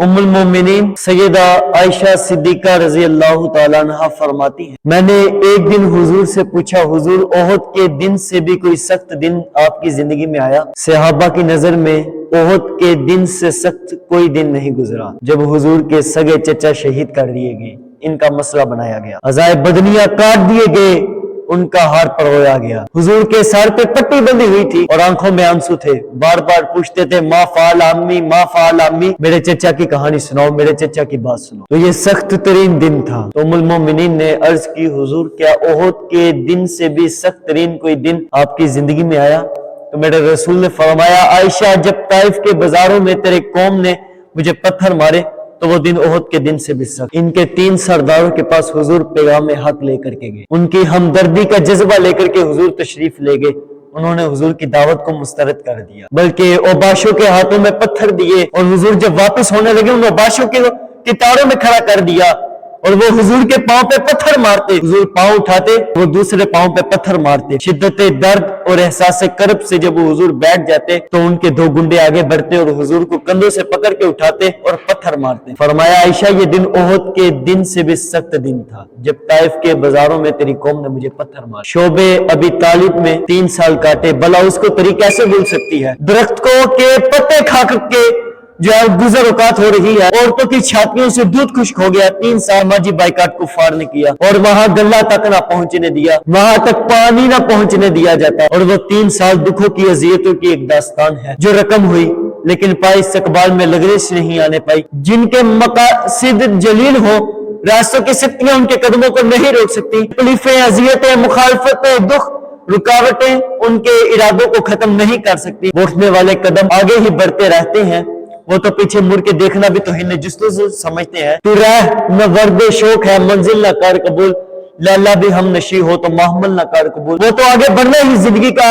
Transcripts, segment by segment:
उम्म अल-मोमिनीन Syeda Ayesha Siddiqa रजी अल्लाह तआला अन्हा फरमाती हैं, मैंने एक दिन हुजूर से पूछा, हुजूर ओहद के दिन से भी कोई सख्त दिन आपकी जिंदगी में आया? सहाबा की नजर में ओहद के दिन से सख्त कोई दिन नहीं गुजरा जब हुजूर के सगे चचा शहीद कर दिए गए, इनका मसला बनाया गया, अज़ाए बदनिया काट दिए गए, उनका हार परोया गया, हुजूर के सर पे पट्टी बंधी हुई थी और आंखों में आंसू थे, बार बार पूछते थे मा फाल अम्मी, मा फाल अम्मी, मेरे चचा की कहानी सुनाओ, मेरे चचा की बात सुनाओ। तो ये सख्त तरीन दिन था। तो उम्मुल मोमिनीन ने अर्ज की, हुजूर क्या ओहद के दिन से भी सख्त तरीन कोई दिन आपकी जिंदगी में आया? तो मेरे रसूल ने फरमाया, आयशा जब ताइफ के बाजारों में तेरे कौम ने मुझे पत्थर मारे तो वो दिन ओहद के दिन से भी सख्त। इनके 3 सरदारों के पास हुजूर पैगाम हक लेकर के गए, उनकी हमदर्दी का जज्बा लेकर के हुजूर तशरीफ ले गए, उन्होंने हुजूर की दावत को मुस्तरद कर दिया, बल्कि ओबाशों के हाथों में पत्थर दिए और हुजूर जब वापस होने लगे उन ओबाशों के तारों में खड़ा कर दिया और वो हुजूर के पांव पे पत्थर मारते, हुजूर पांव उठाते, वो दूसरे पांव पे पत्थर मारते। शिद्दत दर्द और एहसास करब से जब वो हुजूर बैठ जाते तो उनके 2 गुंडे आगे बढ़ते और हुजूर को कंधों से पकड़ के उठाते और पत्थर मारते। फरमाया, आयशा ये दिन ओहद के दिन से भी सख्त दिन था जब ताइफ के बाजारों में तेरी कौम ने मुझे पत्थर मारा। शोबे अबी तालिब में 3 साल काटे, भला उसको तरी कैसे भूल सकती है? दरख्त को के पत्ते खा के जो है गुजर औकात हो रही है, औरतों की छातियों से दूध खुश्क हो गया। 3 साल माजी बाइकाट को फाड़ ने किया और वहां गल्ला तक ना पहुंचने दिया, वहां तक पानी ना पहुंचने दिया जाता। और वो 3 साल दुखों की अजियतों की एक दास्तान है जो रकम हुई लेकिन पाई इस्तकबाल में लग़ज़श नहीं आने पाई। जिनके मकासिद जलील हो, रास्तों की शक्तियां उनके कदमों को नहीं रोक सकती। तकलीफें, अजियतें, मुखालफतें, दुख, रुकावटें उनके इरादों को खत्म नहीं कर सकती। उठने वाले कदम आगे ही बढ़ते रहते हैं, वो तो पीछे मुड़ के देखना भी तो हिन्ने जुस्तुजू समझते हैं। तू रह न वर्दे शौक है मंजिल न कर कबूल, लैला भी हम नशी हो तो महमल न कर कबूल। वो तो आगे बढ़ना ही जिंदगी का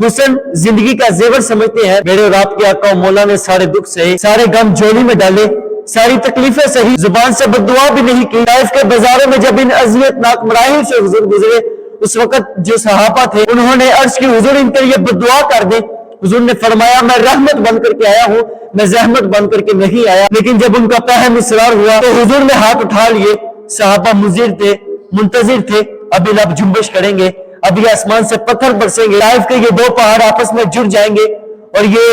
हुस्न, जिंदगी का जेवर समझते हैं। मेरे और आपके आका मौला ने सारे दुख सहे, सारे गम झोली में डाले, सारी तकलीफें सही, जुबान से बद्दुआ भी नहीं की। ताइफ के बाजारों में जब इन अजियतनाक मराहिल से हुजूर गुजरे, उस वक्त जो सहाबा थे उन्होंने अर्ज की, हुजूर इनके लिए बद्दुआ कर दे। हुजूर ने फरमाया, मैं रहमत बन करके आया हूँ, मैं जहमत बन करके नहीं आया। लेकिन जब उनका पहम इसरार हुआ तो हुजूर ने हाथ उठा लिए। सहाबा मुजीर थे, मुंतजिर थे, अभी लब जुम्बिश करेंगे, अभी आसमान से पत्थर बरसेंगे, ताइफ के ये 2 पहाड़ आपस में जुड़ जाएंगे और ये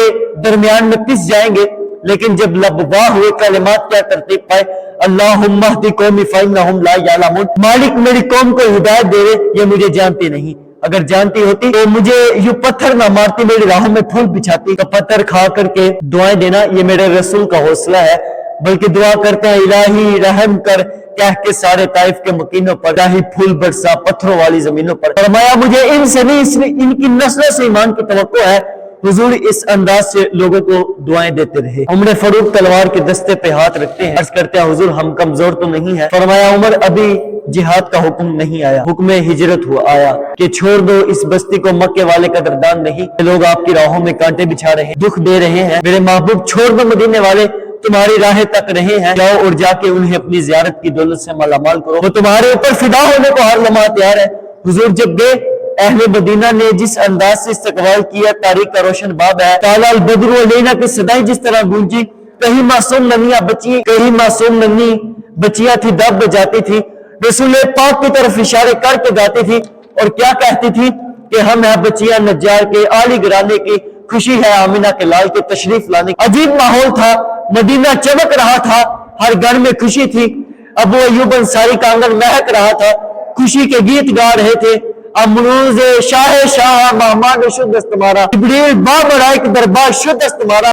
दरमियान में पिस जाएंगे। लेकिन जब लब वाह हुए, कलिमात क्या तरतीब पाए, अल्लाहुम्मा हदी कौमी फइन्नहुम ला यअलमून, मालिक मेरी कौम को हिदायत दे, ये मुझे जानती नहीं, अगर जानती होती तो मुझे यूं पत्थर ना मारती, मेरी राहों में फूल बिछाती। तो पत्थर खा करके दुआएं देना ये मेरे रसूल का हौसला है, बल्कि दुआ करते हैं, इलाही रहम कर कह के सारे ताइफ के मकीनों पर, इलाही फूल बरसा पत्थरों वाली जमीनों पर। फरमाया, मुझे इनसे नहीं इनकी नस्लों से ईमान की तवक्को है। हुजूर इस अंदाज से लोगों को दुआएं देते रहे। उमर फारूक तलवार के दस्ते पे हाथ रखते हैं, अर्ज करते हैं, हुजूर हम कमजोर तो नहीं है? फरमाया, उमर अभी जिहाद का हुक्म नहीं आया, हुक्म हिजरत हुआ आया कि छोड़ दो इस बस्ती को, मक्के वाले कदरदान नहीं, लोग आपकी राहों में कांटे बिछा रहे हैं, दुख दे रहे हैं, मेरे महबूब छोड़ दो, मदीने वाले तुम्हारी राहें तक रहे हैं, जाओ और जाके उन्हें अपनी जियारत की दौलत से मालामाल करो, वो तुम्हारे ऊपर फिदा होने को हर लम्हा तैयार है। हुजूर जब गए, अहले मदीना ने जिस अंदाज से इस्तकबाल किया, तारीख का रोशन बाब है। ताला अल बद्रु अलैना की सदाएं जिस तरह गूंजी, कहीं मासूम नन्हियां बची, कहीं मासूम नन्ही बचियां थी दब जाती थी, रसूल पाक की तरफ इशारे करके गाती थी और क्या कहती थी कि हम है बचियां नज्जार के, आली घराने की, खुशी है आमिना के लाल के तशरीफ लाने। अजीब माहौल था, मदीना चमक रहा था, हर घर में खुशी थी। अबू अय्यूब अंसारी का आंगन महक रहा था, खुशी के गीत गा रहे थे। अमरूज शाह शाह मेहमान शुद्ध तुम्हारा, जिब्रील बाबराइक दरबार शुद्ध तुम्हारा।